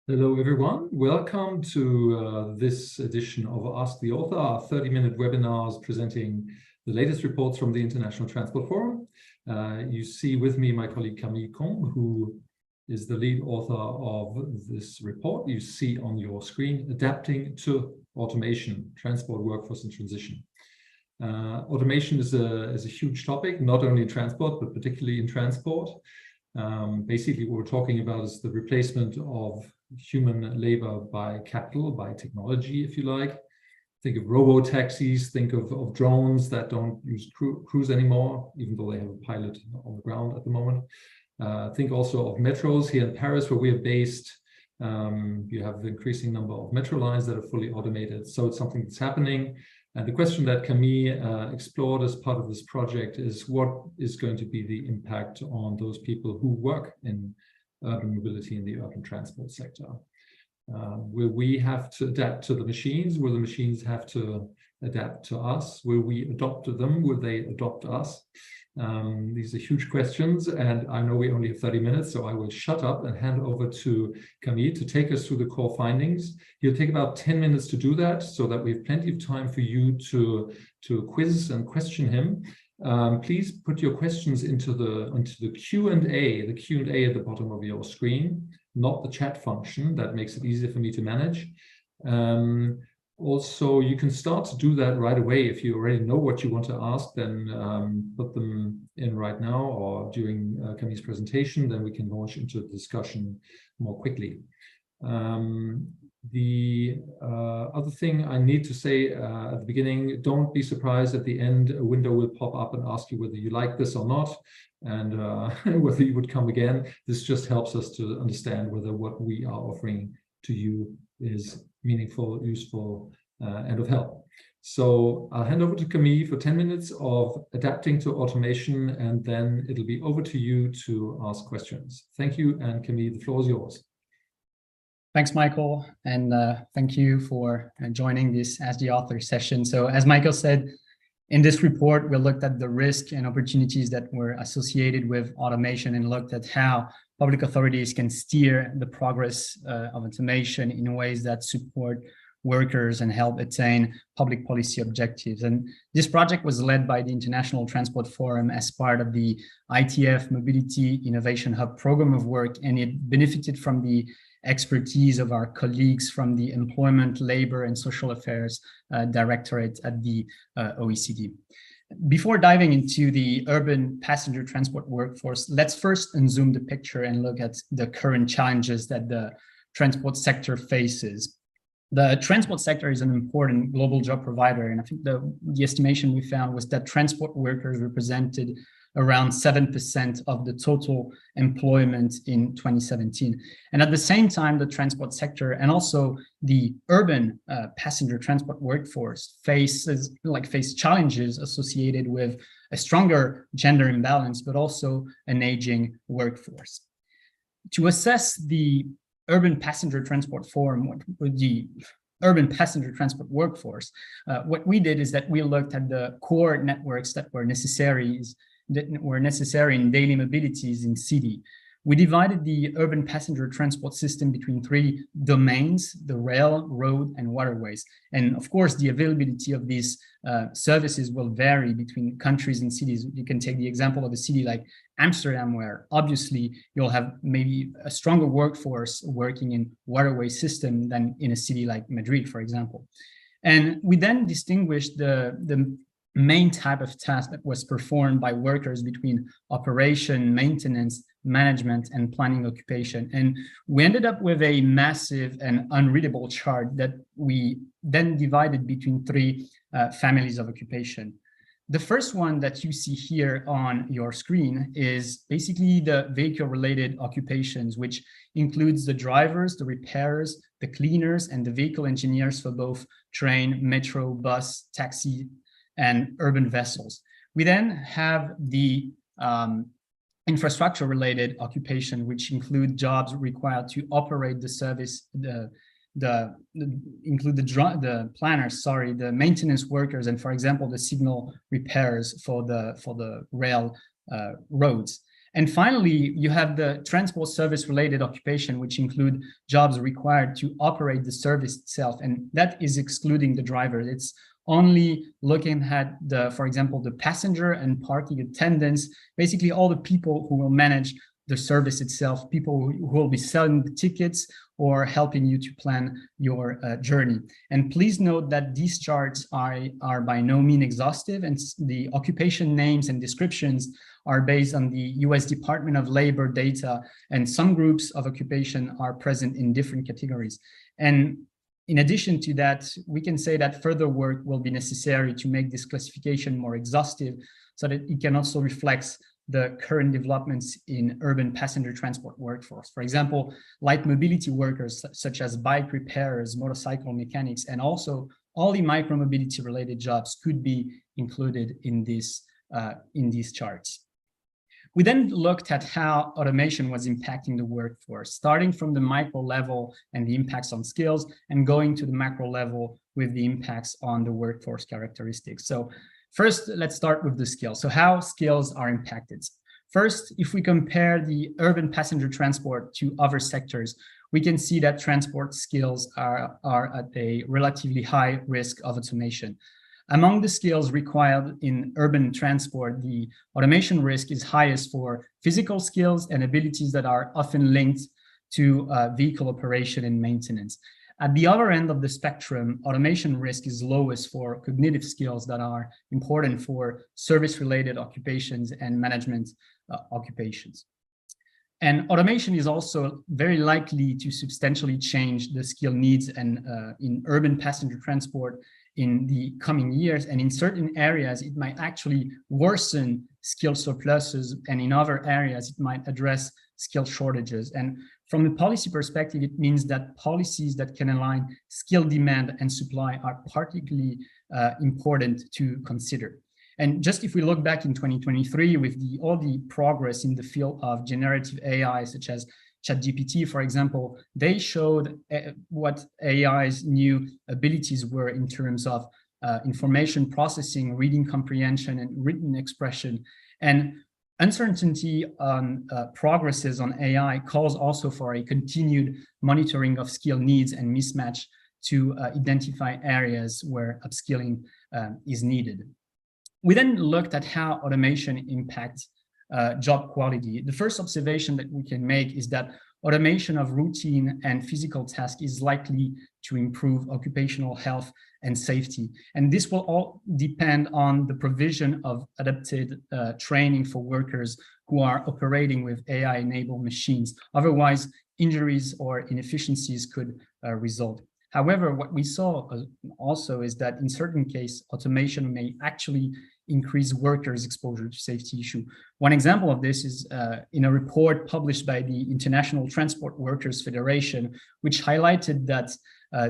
Hello, everyone. Welcome to this edition of Ask the Author, our 30-minute webinars presenting the latest reports from the International Transport Forum. You see with me my colleague Camille Combe, who is the lead author of this report. You see on your screen, Adapting to Automation, Transport Workforce and Transition. Automation is a huge topic, not only in transport, but particularly in transport. Basically, what we're talking about is the replacement of human labor by capital, by technology, if you like. Think of robo-taxis, think of drones that don't use crews anymore, even though they have a pilot on the ground at the moment. Think also of metros here in Paris, where we are based. You have the increasing number of metro lines that are fully automated. So it's something that's happening. And the question that Camille explored as part of this project is what is going to be the impact on those people who work in urban mobility in the urban transport sector? Will we have to adapt to the machines? Will the machines have to adapt to us? Will we adopt them? Will they adopt us? These are huge questions, and I know we only have 30 minutes, so I will shut up and hand over to Camille to take us through the core findings. He'll take about 10 minutes to do that, so that we have plenty of time for you to quiz and question him. Please put your questions into the Q&A, at the bottom of your screen, not the chat function. That makes it easier for me to manage. Also, you can start to do that right away. If you already know what you want to ask, then put them in right now or during Camille's presentation, then we can launch into the discussion more quickly. The other thing I need to say at the beginning, don't be surprised at the end, a window will pop up and ask you whether you like this or not, and whether you would come again. This just helps us to understand whether what we are offering to you is meaningful, useful, and of help. So I'll hand over to Camille for 10 minutes of adapting to automation, and then it'll be over to you to ask questions. Thank you, and Camille, the floor is yours. Thanks, Michael, and thank you for joining this As the Author session. So as Michael said, in this report, we looked at the risks and opportunities that were associated with automation and looked at how public authorities can steer the progress of automation in ways that support workers and help attain public policy objectives. And this project was led by the International Transport Forum as part of the ITF Mobility Innovation Hub program of work, and it benefited from the expertise of our colleagues from the Employment, Labor and Social Affairs Directorate at the OECD. Before diving into the urban passenger transport workforce, let's first unzoom the picture and look at the current challenges that the transport sector faces. The transport sector is an important global job provider, and I think the estimation we found was that transport workers represented around 7% of the total employment in 2017. And at the same time, the transport sector and also the urban passenger transport workforce face challenges associated with a stronger gender imbalance, but also an aging workforce. To assess the urban passenger transport workforce, what we did is that we looked at the core networks that were necessary in daily mobilities in city. We divided the urban passenger transport system between three domains: the rail, road, and waterways. And of course, the availability of these services will vary between countries and cities. You can take the example of a city like Amsterdam, where obviously you'll have maybe a stronger workforce working in waterway system than in a city like Madrid, for example. And we then distinguished the main type of task that was performed by workers between operation, maintenance, management, and planning occupation. And we ended up with a massive and unreadable chart that we then divided between three families of occupation. The first one that you see here on your screen is basically the vehicle-related occupations, which includes the drivers, the repairers, the cleaners, and the vehicle engineers for both train, metro, bus, taxi, and urban vessels. We then have the infrastructure-related occupation, which include jobs required to operate the service, include the planners, the maintenance workers, and for example, the signal repairers for the rail roads. And finally, you have the transport service related occupation, which include jobs required to operate the service itself. And that is excluding the driver. It's only looking at for example, the passenger and parking attendants, basically all the people who will manage the service itself, people who will be selling the tickets or helping you to plan your journey. And please note that these charts are by no means exhaustive, and the occupation names and descriptions are based on the US Department of Labor data, and some groups of occupation are present in different categories. And in addition to that, we can say that further work will be necessary to make this classification more exhaustive so that it can also reflect the current developments in urban passenger transport workforce. For example, light mobility workers such as bike repairers, motorcycle mechanics, and also all the micromobility related jobs could be included in these charts. We then looked at how automation was impacting the workforce, starting from the micro level and the impacts on skills, and going to the macro level with the impacts on the workforce characteristics. So first, let's start with the skills. So how skills are impacted. First, if we compare the urban passenger transport to other sectors, we can see that transport skills are at a relatively high risk of automation. Among the skills required in urban transport, the automation risk is highest for physical skills and abilities that are often linked to vehicle operation and maintenance. At the other end of the spectrum, automation risk is lowest for cognitive skills that are important for service-related occupations and management occupations. And automation is also very likely to substantially change the skill needs and in urban passenger transport in the coming years. And in certain areas, it might actually worsen skill surpluses, and in other areas, it might address skill shortages. And from the policy perspective, it means that policies that can align skill demand and supply are particularly important to consider. And just if we look back in 2023 with all the progress in the field of generative AI, such as ChatGPT, for example, they showed what AI's new abilities were in terms of information processing, reading comprehension, and written expression. And uncertainty on progresses on AI calls also for a continued monitoring of skill needs and mismatch to identify areas where upskilling is needed. We then looked at how automation impacts job quality. The first observation that we can make is that automation of routine and physical tasks is likely to improve occupational health and safety. And this will all depend on the provision of adapted training for workers who are operating with AI-enabled machines. Otherwise, injuries or inefficiencies could result. However, what we saw also is that in certain cases, automation may actually increase workers' exposure to safety issue. One example of this is in a report published by the International Transport Workers Federation, which highlighted that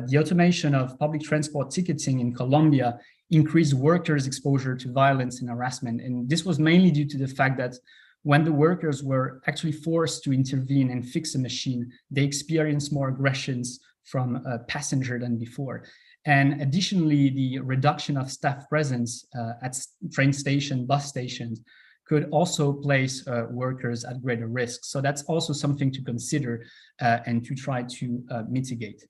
the automation of public transport ticketing in Colombia increased workers' exposure to violence and harassment. And this was mainly due to the fact that when the workers were actually forced to intervene and fix a machine, they experienced more aggressions from a passenger than before. And additionally, the reduction of staff presence at train station, bus stations could also place workers at greater risk. So that's also something to consider and to try to mitigate.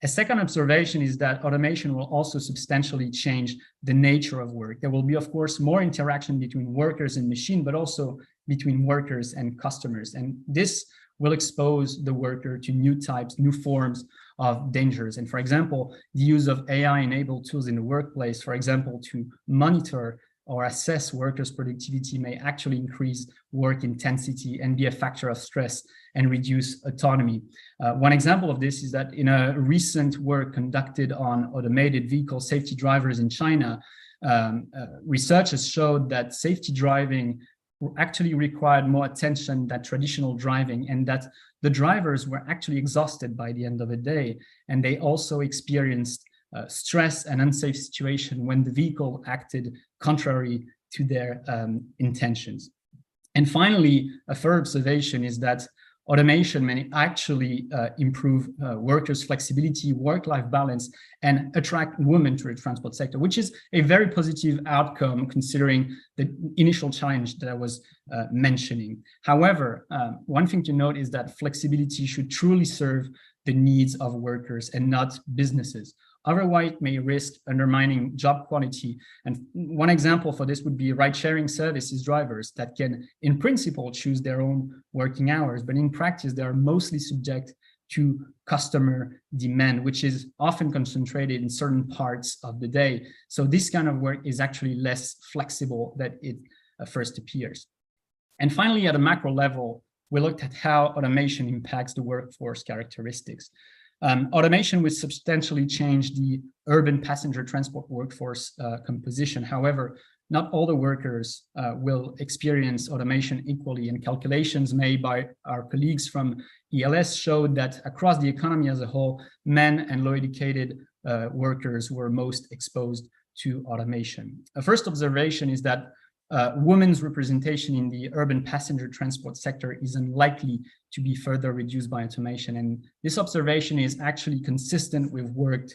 A second observation is that automation will also substantially change the nature of work. There will be, of course, more interaction between workers and machine, but also between workers and customers. And this will expose the worker to new types, new forms of dangers. And for example, the use of AI-enabled tools in the workplace, for example, to monitor or assess workers' productivity may actually increase work intensity and be a factor of stress and reduce autonomy. One example of this is that in a recent work conducted on automated vehicle safety drivers in China, researchers showed that safety driving actually required more attention than traditional driving, and that the drivers were actually exhausted by the end of the day. And they also experienced stress and unsafe situation when the vehicle acted contrary to their intentions. And finally, a third observation is that automation may actually improve workers' flexibility, work-life balance, and attract women to the transport sector, which is a very positive outcome considering the initial challenge that I was mentioning. However, one thing to note is that flexibility should truly serve the needs of workers and not businesses. Otherwise, it may risk undermining job quality. And one example for this would be ride-sharing services drivers that can, in principle, choose their own working hours, but in practice, they are mostly subject to customer demand, which is often concentrated in certain parts of the day. So this kind of work is actually less flexible than it first appears. And finally, at a macro level, we looked at how automation impacts the workforce characteristics. Automation will substantially change the urban passenger transport workforce composition. However, not all the workers will experience automation equally, and calculations made by our colleagues from ELS showed that across the economy as a whole, men and low-educated workers were most exposed to automation. A first observation is that women's representation in the urban passenger transport sector is unlikely to be further reduced by automation. And this observation is actually consistent with work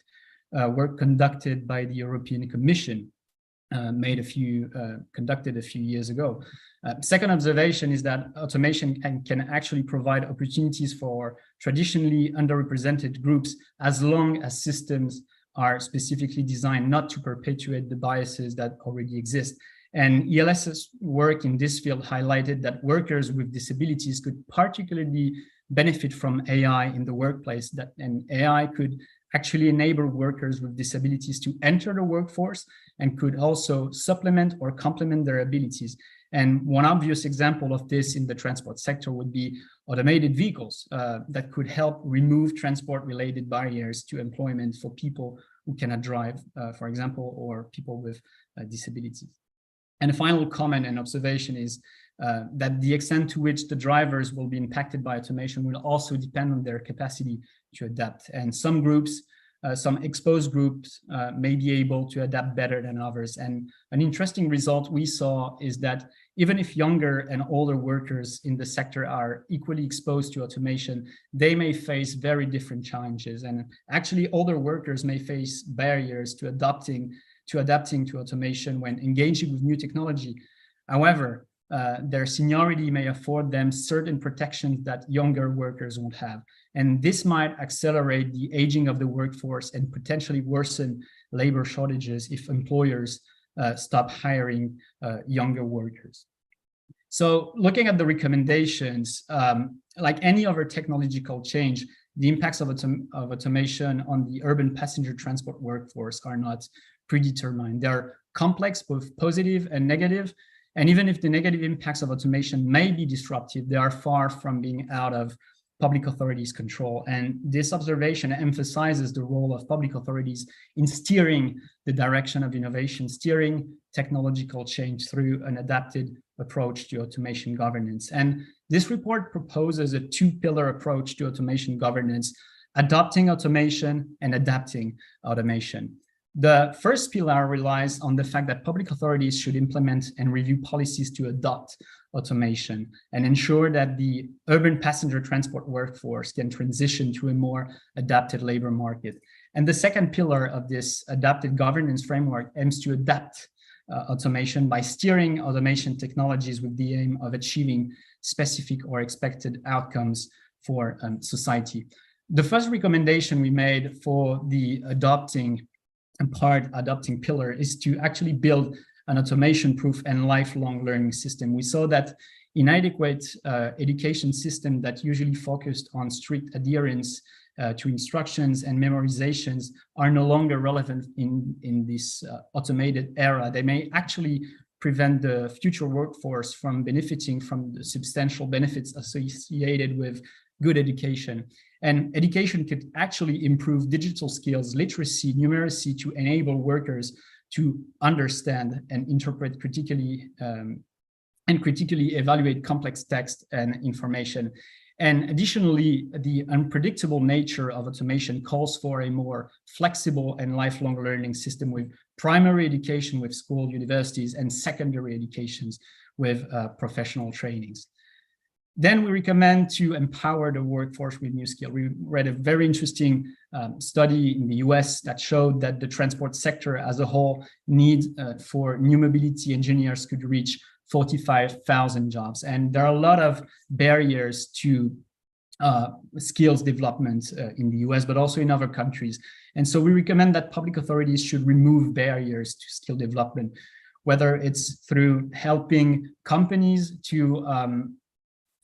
conducted by the European Commission, conducted a few years ago. Second observation is that automation can actually provide opportunities for traditionally underrepresented groups as long as systems are specifically designed not to perpetuate the biases that already exist. And ELS's work in this field highlighted that workers with disabilities could particularly benefit from AI in the workplace, and AI could actually enable workers with disabilities to enter the workforce and could also supplement or complement their abilities. And one obvious example of this in the transport sector would be automated vehicles that could help remove transport-related barriers to employment for people who cannot drive, for example, or people with disabilities. And a final comment and observation is that the extent to which the drivers will be impacted by automation will also depend on their capacity to adapt. And some groups, some exposed groups may be able to adapt better than others. And an interesting result we saw is that even if younger and older workers in the sector are equally exposed to automation, they may face very different challenges. And actually, older workers may face barriers to adapting to automation when engaging with new technology. However, their seniority may afford them certain protections that younger workers won't have. And this might accelerate the aging of the workforce and potentially worsen labor shortages if employers stop hiring younger workers. So looking at the recommendations, like any other technological change, the impacts of automation on the urban passenger transport workforce are not predetermined. They are complex, both positive and negative. And even if the negative impacts of automation may be disruptive, they are far from being out of public authorities' control. And this observation emphasizes the role of public authorities in steering the direction of innovation, steering technological change through an adapted approach to automation governance. And this report proposes a two-pillar approach to automation governance, adopting automation and adapting automation. The first pillar relies on the fact that public authorities should implement and review policies to adopt automation and ensure that the urban passenger transport workforce can transition to a more adapted labor market. And the second pillar of this adapted governance framework aims to adapt automation by steering automation technologies with the aim of achieving specific or expected outcomes for society. The first recommendation we made for the adopting pillar is to actually build an automation-proof and lifelong learning system. We saw that inadequate education system that usually focused on strict adherence to instructions and memorizations are no longer relevant in this automated era. They may actually prevent the future workforce from benefiting from the substantial benefits associated with good education. And education could actually improve digital skills, literacy, numeracy to enable workers to understand and interpret critically evaluate complex text and information. And additionally, the unpredictable nature of automation calls for a more flexible and lifelong learning system with primary education with school, universities, and secondary educations with professional trainings. Then we recommend to empower the workforce with new skills. We read a very interesting study in the US that showed that the transport sector as a whole need for new mobility engineers could reach 45,000 jobs. And there are a lot of barriers to skills development in the US, but also in other countries. And so we recommend that public authorities should remove barriers to skill development, whether it's through helping companies to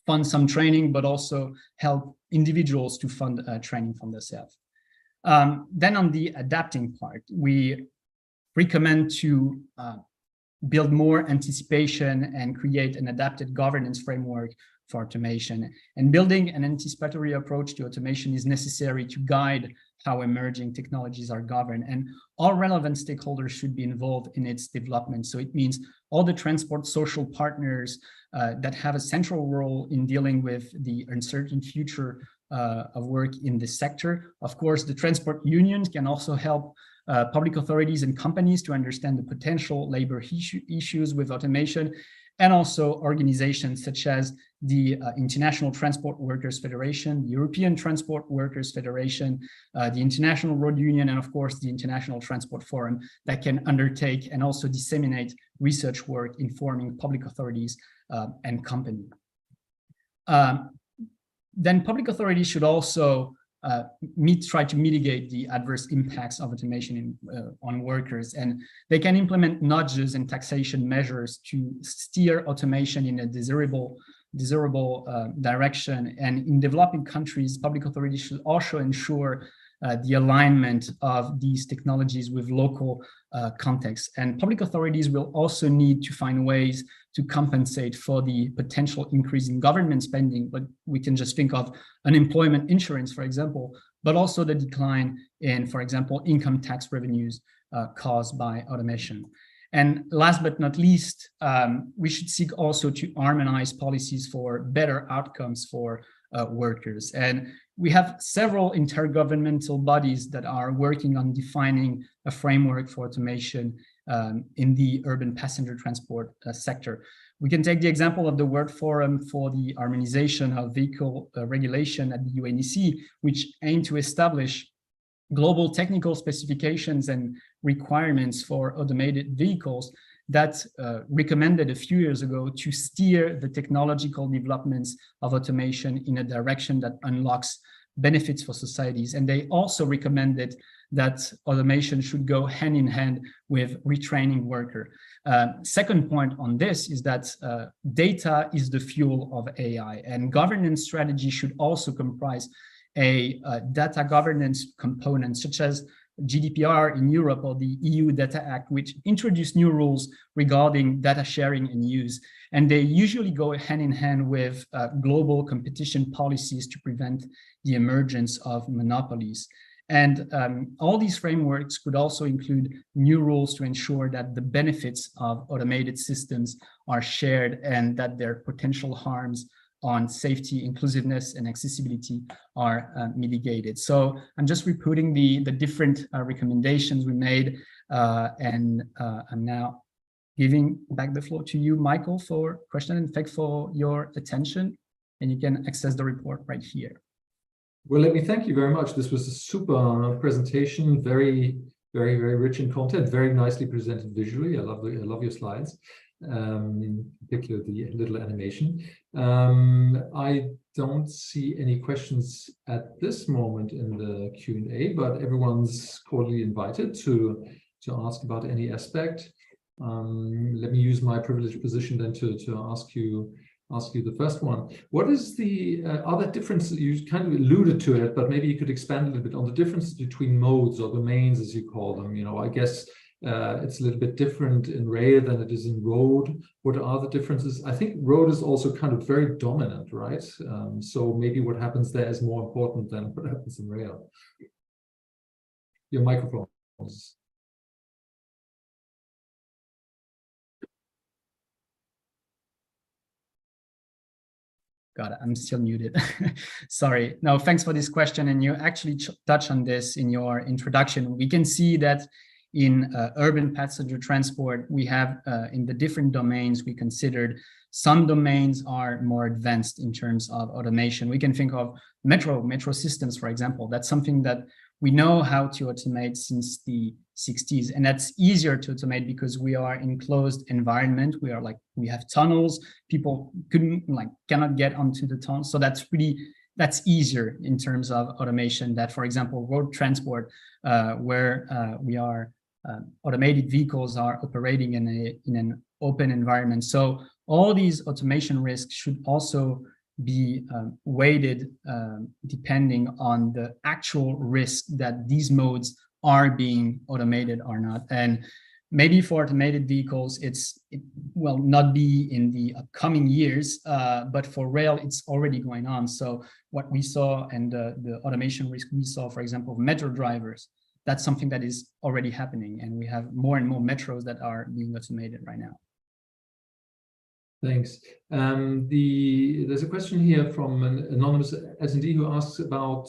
fund some training, but also help individuals to fund training from themselves. Then on the adapting part, we recommend to build more anticipation and create an adapted governance framework for automation. And building an anticipatory approach to automation is necessary to guide how emerging technologies are governed. And all relevant stakeholders should be involved in its development. So it means all the transport social partners that have a central role in dealing with the uncertain future of work in this sector. Of course, the transport unions can also help public authorities and companies to understand the potential labor issues with automation, and also organizations such as the International Transport Workers Federation, the European Transport Workers Federation, the International Road Union, and of course, the International Transport Forum that can undertake and also disseminate research work informing public authorities and companies. Then public authorities should also try to mitigate the adverse impacts of automation on workers, and they can implement nudges and taxation measures to steer automation in a desirable direction. And in developing countries, public authorities should also ensure the alignment of these technologies with local contexts. And public authorities will also need to find ways to compensate for the potential increase in government spending, but we can just think of unemployment insurance, for example, but also the decline in, for example, income tax revenues caused by automation. And last but not least, we should seek also to harmonize policies for better outcomes for workers. And we have several intergovernmental bodies that are working on defining a framework for automation in the urban passenger transport sector. We can take the example of the World Forum for the Harmonization of Vehicle Regulation at the UNEC, which aim to establish global technical specifications and requirements for automated vehicles that recommended a few years ago to steer the technological developments of automation in a direction that unlocks benefits for societies. And they also recommended that automation should go hand in hand with retraining worker. Second point on this is that data is the fuel of AI, and governance strategy should also comprise a data governance component, such as GDPR in Europe or the EU Data Act, which introduce new rules regarding data sharing and use. And they usually go hand in hand with global competition policies to prevent the emergence of monopolies. And all these frameworks could also include new rules to ensure that the benefits of automated systems are shared and that their potential harms on safety, inclusiveness, and accessibility are mitigated. So I'm just repeating the different recommendations we made, and I'm now giving back the floor to you, Michael, for question, and thanks for your attention. And you can access the report right here. Well, let me thank you very much. This was a super presentation, very, very, very rich in content, very nicely presented visually. I love your slides. In particular the little animation. I don't see any questions at this moment in the Q&A, but everyone's cordially invited to ask about any aspect. Let me use my privileged position then to ask you the first one. What is the other difference? You kind of alluded to it, but maybe you could expand a little bit on the difference between modes or domains, as you call them. You know, I guess it's a little bit different in rail than it is in road. What are the differences? I think road is also kind of very dominant, right? So maybe what happens there is more important than what happens in rail. Your microphone. Got it. I'm still muted. Sorry. No, thanks for this question. And you actually touched on this in your introduction. We can see that in urban passenger transport, we have in the different domains we considered some domains are more advanced in terms of automation. We can think of metro systems, for example. That's something that we know how to automate since the 60s, and that's easier to automate because we are in closed environment. We have tunnels. People cannot get onto the tunnel, so that's easier in terms of automation. That, for example, road transport, where we are automated vehicles are operating in an open environment. So all these automation risks should also be weighted depending on the actual risk that these modes are being automated or not. And maybe for automated vehicles, it will not be in the upcoming years, but for rail, it's already going on. So what we saw and the automation risk we saw, for example, metro drivers, that's something that is already happening. And we have more and more metros that are being automated right now. Thanks. There's a question here from an anonymous attendee who asks about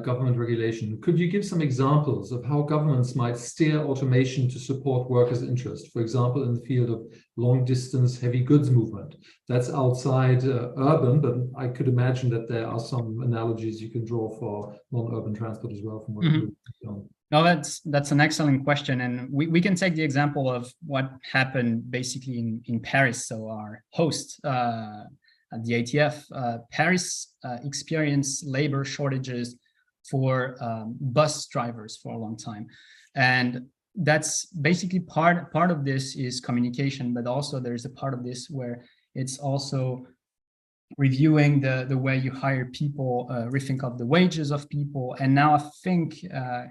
government regulation. Could you give some examples of how governments might steer automation to support workers' interest? For example, in the field of long-distance heavy goods movement. That's outside urban, but I could imagine that there are some analogies you can draw for non-urban transport as well from what you've done. No, that's an excellent question, and we can take the example of what happened basically in Paris. So our host at the ATF, Paris experienced labor shortages for bus drivers for a long time, and that's basically part of this is communication, but also there's a part of this where it's also reviewing the way you hire people, rethink of the wages of people. And now I think,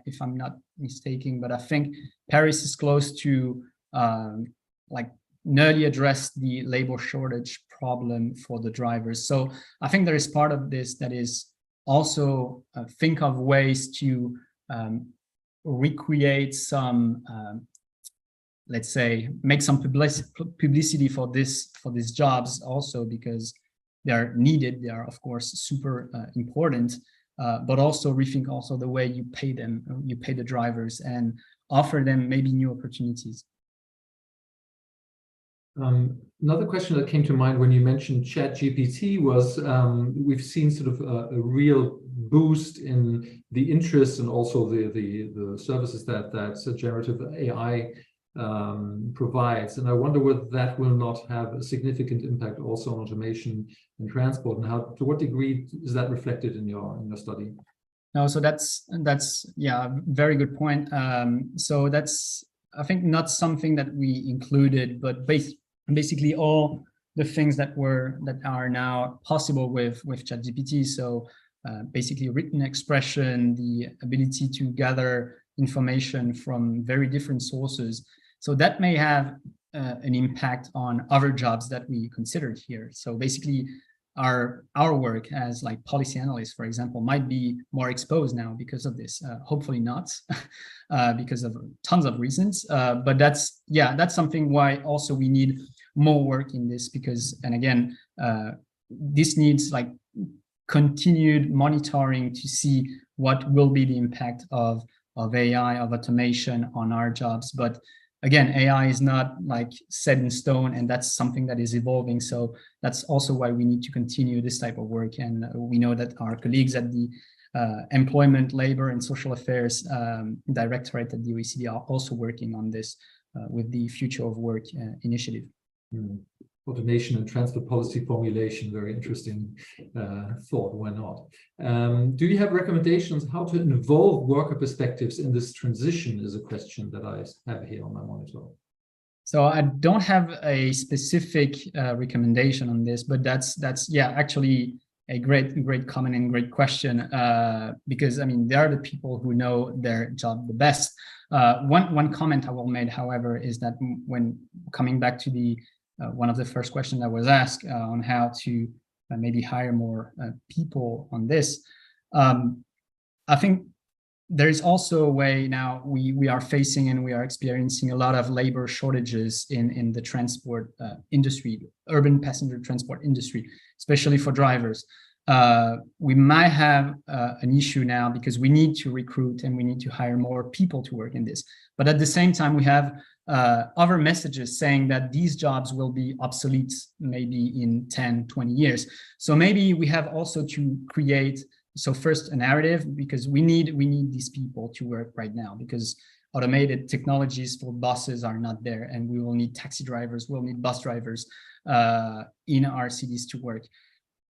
if I'm not mistaken, but I think Paris is close to nearly address the labor shortage problem for the drivers. So I think there is part of this that is also think of ways to recreate some, let's say, make some publicity for these jobs also, because they're needed. They are, of course, super important, but also rethink also the way you pay them, you pay the drivers, and offer them maybe new opportunities. Another question that came to mind when you mentioned ChatGPT was we've seen sort of a real boost in the interest and also the services that generative AI provides, and I wonder whether that will not have a significant impact also on automation and transport, and to what degree is that reflected in your study? No, so that's yeah, very good point. So that's, I think, not something that we included, but basically all the things that are now possible with ChatGPT. So basically written expression, the ability to gather information from very different sources. So that may have an impact on other jobs that we considered here. So basically our work as like policy analysts, for example, might be more exposed now because of this. Hopefully not, because of tons of reasons. But that's something why also we need more work in this, because, and again, this needs like continued monitoring to see what will be the impact of AI, of automation on our jobs. But again, AI is not like set in stone, and that's something that is evolving. So that's also why we need to continue this type of work. And we know that our colleagues at the Employment, Labor and Social Affairs Directorate at the OECD are also working on this with the Future of Work initiative. Automation and transport policy formulation, very interesting thought, why not? Do you have recommendations how to involve worker perspectives in this transition is a question that I have here on my monitor. So I don't have a specific recommendation on this, but that's actually a great comment and great question, because I mean, they are the people who know their job the best. One comment I will make, however, is that when coming back to the one of the first questions that was asked on how to maybe hire more people on this, I think there is also a way now we are facing and we are experiencing a lot of labor shortages in the transport industry, urban passenger transport industry, especially for drivers. we might have an issue now because we need to recruit and we need to hire more people to work in this. But at the same time, we have other messages saying that these jobs will be obsolete maybe in 10, 20 years. So maybe we have also to create, so first a narrative, because we need these people to work right now, because automated technologies for buses are not there, and we will need taxi drivers, we'll need bus drivers in our cities to work.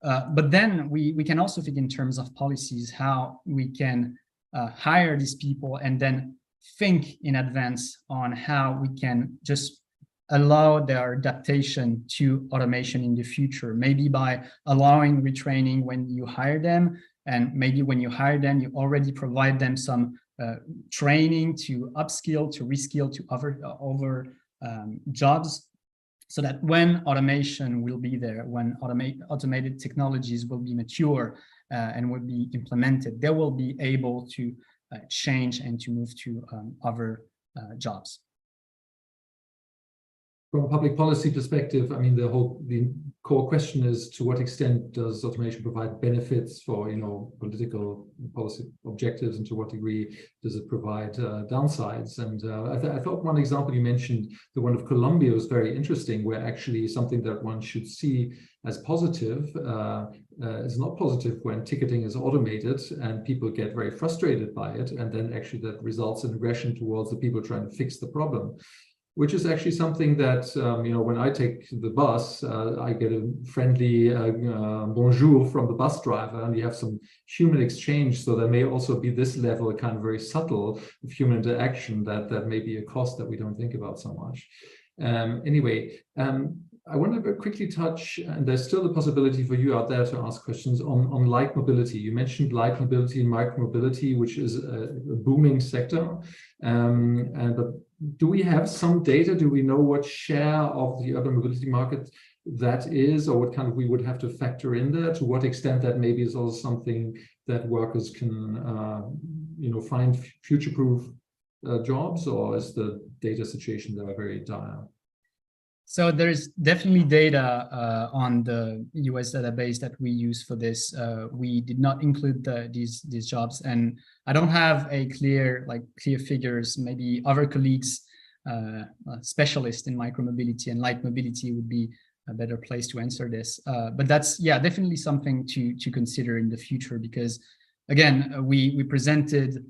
But then we can also think in terms of policies, how we can hire these people and then think in advance on how we can just allow their adaptation to automation in the future, maybe by allowing retraining when you hire them, and maybe when you hire them, you already provide them some training to upskill, to reskill to other jobs, so that when automation will be there, when automated technologies will be mature and will be implemented, they will be able to change and to move to other jobs. From a public policy perspective, I mean, the core question is, to what extent does automation provide benefits for, political policy objectives, and to what degree does it provide downsides? And I thought one example you mentioned, the one of Colombia, was very interesting, where actually something that one should see as positive is not positive when ticketing is automated and people get very frustrated by it, and then actually that results in aggression towards the people trying to fix the problem. Which is actually something that, when I take the bus, I get a friendly bonjour from the bus driver, and you have some human exchange. So there may also be this level, kind of very subtle, of human interaction that may be a cost that we don't think about so much. Anyway, I want to very quickly touch, and there's still the possibility for you out there to ask questions on light mobility. You mentioned light mobility and micromobility, which is a booming sector. But do we have some data? Do we know what share of the urban mobility market that is, or what kind of we would have to factor in there? To what extent that maybe is also something that workers can, find future-proof jobs, or is the data situation there very dire? So there's definitely data on the US database that we use for this. We did not include these jobs, and I don't have a clear figures. Maybe other colleagues, specialists in micromobility and light mobility, would be a better place to answer this. But that's definitely something to consider in the future, because again, we presented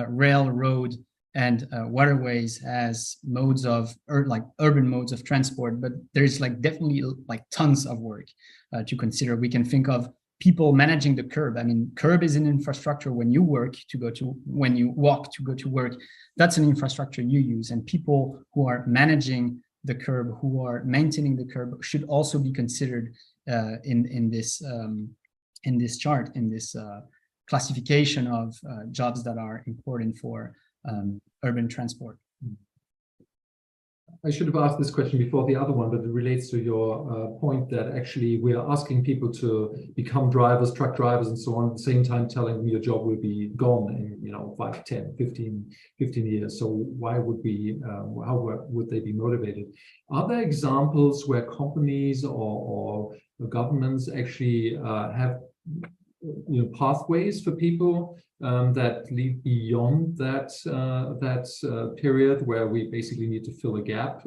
rail, road, and waterways as modes of urban modes of transport, but there's definitely tons of work to consider. We can think of people managing the curb. I mean, curb is an infrastructure when you walk to go to work. That's an infrastructure you use, and people who are managing the curb, who are maintaining the curb, should also be considered in this chart, in this classification of jobs that are important for urban transport. I should have asked this question before the other one, but it relates to your point that actually we are asking people to become drivers, truck drivers, and so on, at the same time telling them your job will be gone in 5, 10, 15 years. So why would we, how would they be motivated? Are there examples where companies or governments actually have pathways for people that lead beyond that period where we basically need to fill a gap?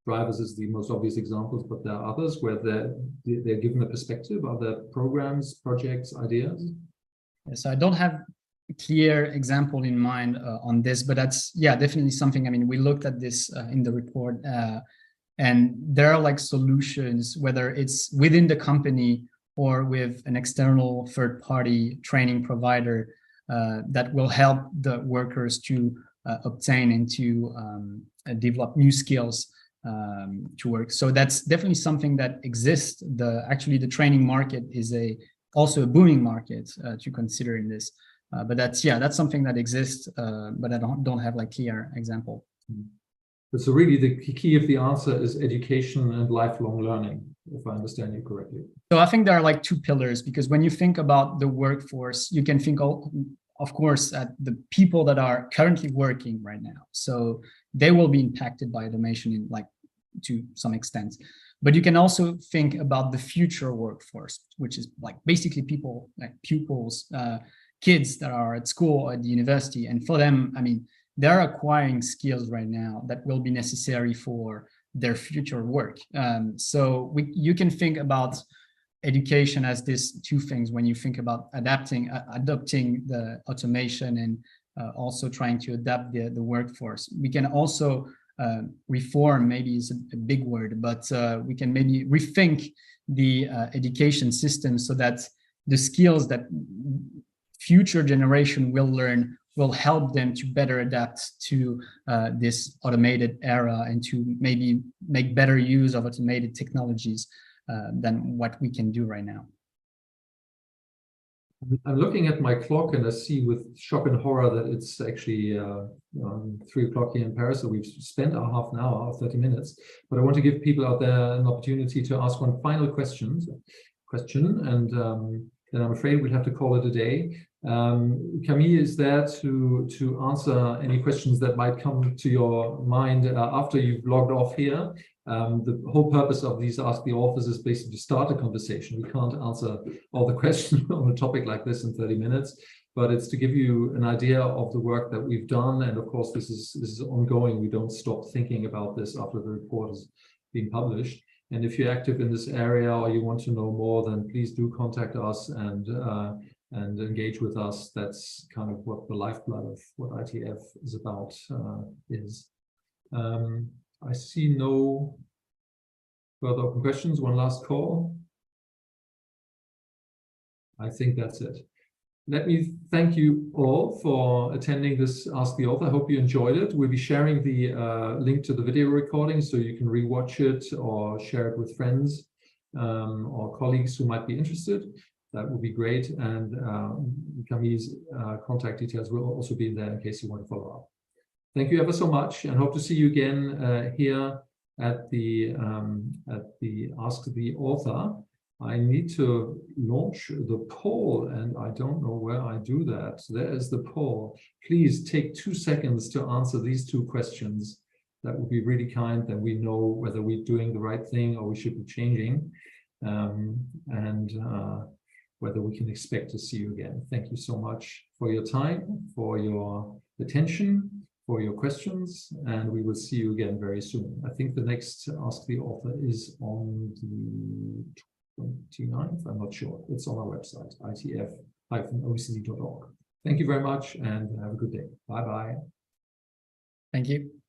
Drivers is the most obvious examples, but there are others where they're given a perspective. Are there programs, projects, ideas? So I don't have a clear example in mind on this, but that's definitely something. I mean, we looked at this in the report, and there are solutions, whether it's within the company or with an external third-party training provider, that will help the workers to obtain and to develop new skills to work. So that's definitely something that exists. Actually, the training market is also a booming market to consider in this. But that's something that exists, but I don't have clear example. So really the key of the answer is education and lifelong learning, if I understand you correctly. So I think there are two pillars, because when you think about the workforce, you can think, of course, at the people that are currently working right now. So they will be impacted by automation to some extent. But you can also think about the future workforce, which is like basically people like pupils, kids that are at school or at the university. And for them, I mean, they're acquiring skills right now that will be necessary for their future work. So you can think about education as these two things when you think about adopting the automation and also trying to adapt the workforce. We can also reform, maybe is a big word, but we can maybe rethink the education system so that the skills that future generation will learn will help them to better adapt to this automated era and to maybe make better use of automated technologies than what we can do right now. I'm looking at my clock and I see with shock and horror that it's actually 3 o'clock here in Paris. So we've spent our half an hour, 30 minutes. But I want to give people out there an opportunity to ask one final question, and then I'm afraid we'll have to call it a day. Camille is there to answer any questions that might come to your mind after you've logged off here. The whole purpose of these Ask the Authors is basically to start a conversation. We can't answer all the questions on a topic like this in 30 minutes, but it's to give you an idea of the work that we've done. And of course, this is ongoing. We don't stop thinking about this after the report has been published. And if you're active in this area or you want to know more, then please do contact us and engage with us. That's kind of what the lifeblood of what ITF is about is. I see no further open questions. One last call. I think that's it. Let me thank you all for attending this Ask the Author. I hope you enjoyed it. We'll be sharing the link to the video recording so you can rewatch it or share it with friends or colleagues who might be interested. That would be great. And Camille's contact details will also be there in case you want to follow up. Thank you ever so much, and hope to see you again here at the Ask the Author. I need to launch the poll, and I don't know where I do that. There is the poll. Please take 2 seconds to answer these 2 questions. That would be really kind, then we know whether we're doing the right thing or we should be changing, and whether we can expect to see you again. Thank you so much for your time, for your attention, for your questions, and we will see you again very soon. I think the next Ask the Author is on the 29th. I'm not sure. It's on our website, itf-ocd.org. Thank you very much and have a good day. Bye-bye. Thank you.